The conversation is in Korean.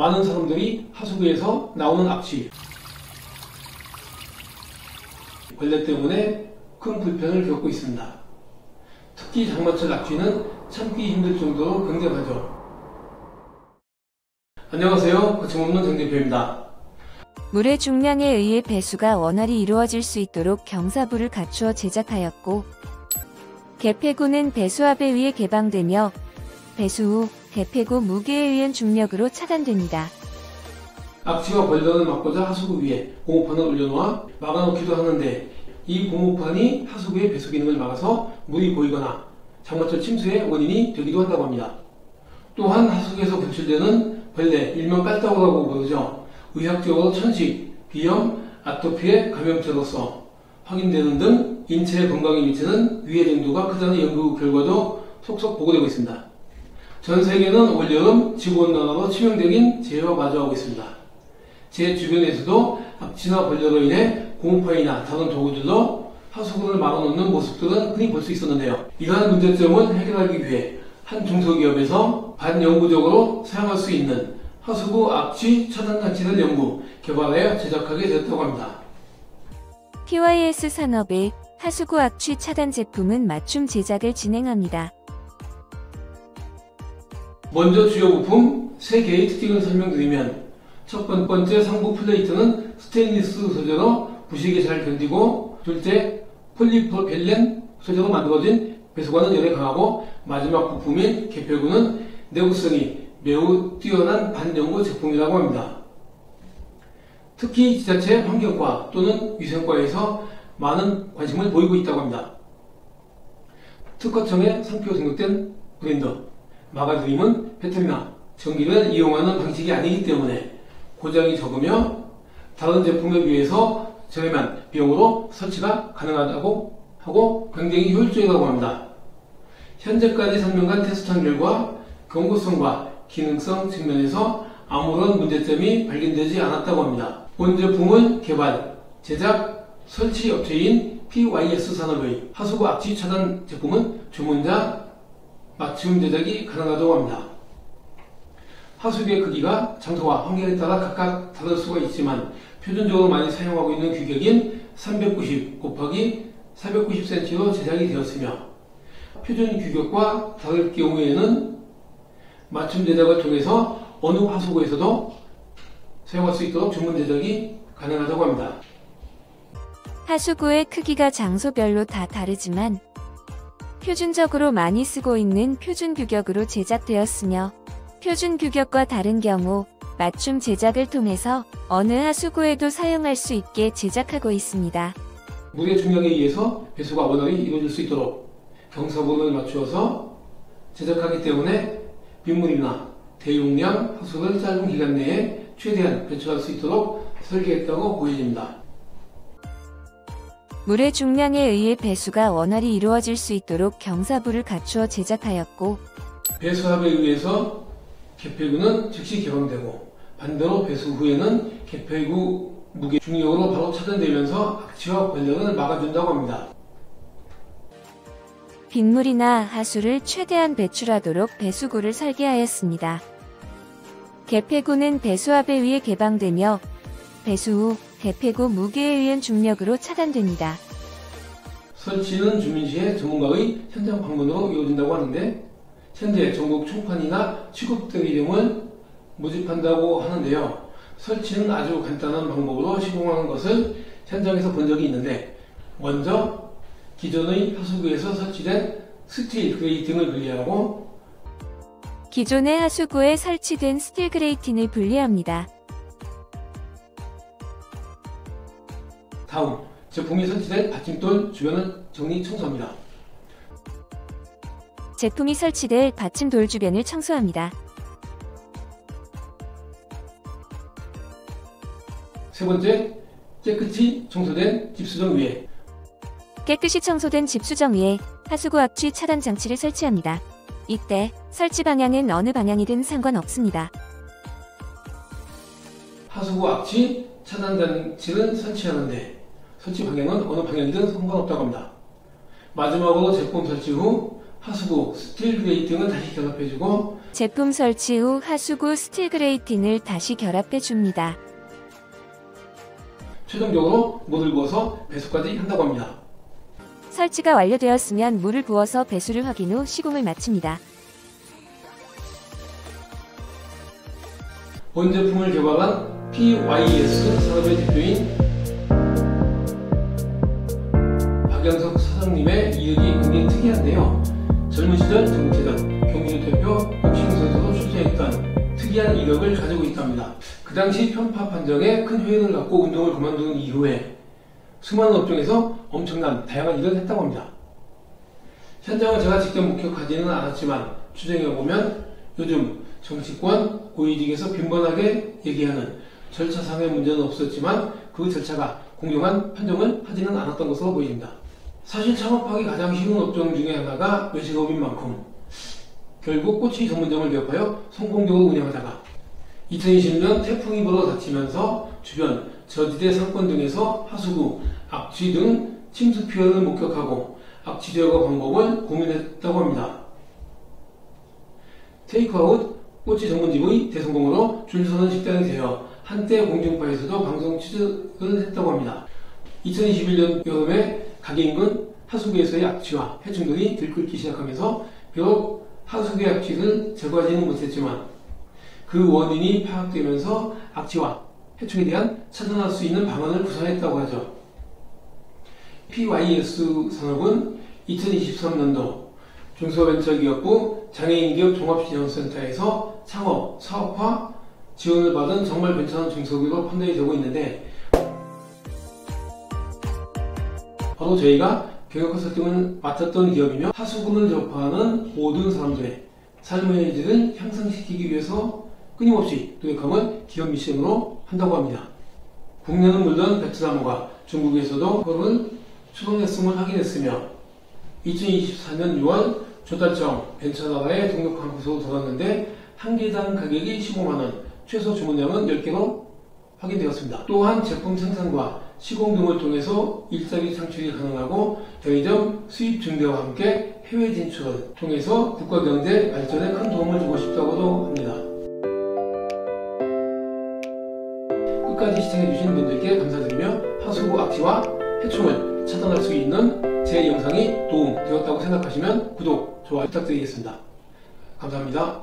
많은 사람들이 하수구에서 나오는 악취, 벌레 때문에 큰 불편을 겪고 있습니다. 특히 장마철 악취는 참기 힘들 정도로 굉장하죠. 안녕하세요. 거침없는 정 대표입니다. 물의 중량에 의해 배수가 원활히 이루어질 수 있도록 경사부를 갖추어 제작하였고, 개폐구는 배수압에 의해 개방되며 배수 후 개폐구 무게에 의한 중력으로 차단됩니다. 악취와 벌레를 막고자 하수구 위에 고무판을 올려놓아 막아놓기도 하는데, 이 고무판이 하수구의 배수 기능을 막아서 물이 고이거나 장마철 침수의 원인이 되기도 한다고 합니다. 또한 하수구에서 분출되는 벌레, 일명 깔따구라고 부르죠. 의학적으로 천식, 비염, 아토피의 감염체로서 확인되는 등 인체 건강에 미치는 위해 정도가 크다는 연구 결과도 속속 보고되고 있습니다. 전 세계는 올여름 지구온난화로 치명적인 재해와 마주하고 있습니다. 제 주변에서도 악취나 벌레로 인해 고무판이나 다른 도구들로 하수구를 막아놓는 모습들은 흔히 볼 수 있었는데요. 이러한 문제점을 해결하기 위해 한 중소기업에서 반영구적으로 사용할 수 있는 하수구 악취 차단 장치를 연구, 개발하여 제작하게 되었다고 합니다. PYS 산업의 하수구 악취 차단 제품은 맞춤 제작을 진행합니다. 먼저 주요 부품 3개의 특징을 설명드리면, 첫 번째 상부 플레이트는 스테인리스 소재로 부식에 잘 견디고, 둘째 폴리프로필렌 소재로 만들어진 배수관은 열에 강하고, 마지막 부품인 개폐구는 내구성이 매우 뛰어난 반영구 제품이라고 합니다. 특히 지자체 환경과 또는 위생과에서 많은 관심을 보이고 있다고 합니다. 특허청에 상표 등록된 브랜드, 마가드림은 배터리나 전기를 이용하는 방식이 아니기 때문에 고장이 적으며 다른 제품에 비해서 저렴한 비용으로 설치가 가능하다고 하고 굉장히 효율적이라고 합니다. 현재까지 설명한 테스트한 결과 경고성과 기능성 측면에서 아무런 문제점이 발견되지 않았다고 합니다. 본 제품을 개발, 제작, 설치 업체인 PYS 산업의 하수구 악취 차단 제품은 주문자 맞춤 제작이 가능하다고 합니다. 하수구의 크기가 장소와 환경에 따라 각각 다를 수가 있지만 표준적으로 많이 사용하고 있는 규격인 390 곱하기 490cm로 제작이 되었으며, 표준 규격과 다를 경우에는 맞춤 제작을 통해서 어느 하수구에서도 사용할 수 있도록 주문 제작이 가능하다고 합니다. 하수구의 크기가 장소별로 다 다르지만 표준적으로 많이 쓰고 있는 표준 규격으로 제작되었으며, 표준 규격과 다른 경우 맞춤 제작을 통해서 어느 하수구에도 사용할 수 있게 제작하고 있습니다. 물의 중량에 의해서 배수가 원활히 이루어질 수 있도록 경사부를 맞추어서 제작하기 때문에 빗물이나 대용량 하수구를 짧은 기간 내에 최대한 배출할 수 있도록 설계했다고 보여집니다. 물의 중량에 의해 배수가 원활히 이루어질 수 있도록 경사부를 갖추어 제작하였고, 배수압에 의해서 개폐구는 즉시 개방되고, 반대로 배수 후에는 개폐구 무게 중력으로 바로 차단되면서 악취와 벌레를 막아준다고 합니다. 빗물이나 하수를 최대한 배출하도록 배수구를 설계하였습니다. 개폐구는 배수압에 의해 개방되며 배수 후 개폐구 무게에 의한 중력으로 차단됩니다. 설치는 주민시의 전문가의 현장 방문으로 이루어진다고 하는데, 현재 전국 총판이나 취급대리 등을 모집한다고 하는데요. 설치는 아주 간단한 방법으로 시공하는 것을 현장에서 본 적이 있는데, 먼저 기존의 하수구에서 설치된 스틸 그레이팅을 분리하고, 기존의 하수구에 설치된 스틸 그레이팅을 분리합니다. 다음, 제품이 설치된 받침돌 주변을 정리 청소합니다. 제품이 설치될 받침돌 주변을 청소합니다. 세 번째, 깨끗이 청소된 집수정 위에 깨끗이 청소된 집수정 위에 하수구 악취 차단 장치를 설치합니다. 이때 설치 방향은 어느 방향이든 상관없습니다. 하수구 악취 차단 장치를 설치하는데 설치 방향은 어느 방향이든 상관없다고 합니다. 마지막으로 제품 설치 후 하수구 스틸 그레이팅을 다시 결합해주고 제품 설치 후 하수구 스틸 그레이틴을 다시 결합해 줍니다. 최종적으로 물을 부어서 배수까지 한다고 합니다. 설치가 완료되었으면 물을 부어서 배수를 확인 후 시공을 마칩니다. 본 제품을 개발한 PYS 산업의 대표인 박영석 사장님의 이력이 굉장히 특이한데요. 젊은 시절 정체전, 경기도 대표 복싱 선수로 출전했던 특이한 이력을 가지고 있답니다. 그 당시 편파 판정에 큰 회의를 갖고 운동을 그만둔 이후에 수많은 업종에서 엄청난 다양한 일을 했다고 합니다. 현장을 제가 직접 목격하지는 않았지만 추정해보면 요즘 정치권, 고위직에서 빈번하게 얘기하는 절차상의 문제는 없었지만 그 절차가 공정한 판정을 하지는 않았던 것으로 보입니다. 사실 창업하기 가장 쉬운 업종 중에 하나가 외식업인 만큼 결국 꼬치 전문점을 개업하여 성공적으로 운영하다가 2020년 태풍이 불어 닥치면서 주변 저지대 상권 등에서 하수구, 악취 등 침수 피해를 목격하고 악취 제거 방법을 고민했다고 합니다. 테이크아웃 꼬치 전문집의 대성공으로 줄서는 식당이 되어 한때 공중파에서도 방송 취재를 했다고 합니다. 2021년 여름에 가게 인근 하수구에서의 악취와 해충들이 들끓기 시작하면서 비록 하수구의 악취를 제거하지는 못했지만 그 원인이 파악되면서 악취와 해충에 대한 차단할 수 있는 방안을 구상했다고 하죠. PYS 산업은 2023년도 중소벤처기업부 장애인기업 종합시장센터에서 창업, 사업화 지원을 받은 정말 괜찮은 중소기업으로 판단이 되고 있는데 바로 저희가 경영 컨설팅을 맡았던 기업이며 하수구를 접하는 모든 사람들의 삶의 질을 향상시키기 위해서 끊임없이 노력함을 기업 미션으로 한다고 합니다. 국내는 물론 베트남과 중국에서도 그걸 추동했음을 확인했으며 2024년 6월 조달청 벤처나라에 등록한 곳으로 돌았는데 한 개당 가격이 15만원, 최소 주문량은 10개로 확인되었습니다. 또한 제품 생산과 시공 등을 통해서 일자리 창출이 가능하고 편의점 수입 증대와 함께 해외 진출을 통해서 국가 경제 발전에 큰 도움을 주고 싶다고도 합니다. 끝까지 시청해주신 분들께 감사드리며 하수구 악취와 해충을 차단할 수 있는 제 영상이 도움 되었다고 생각하시면 구독, 좋아요 부탁드리겠습니다. 감사합니다.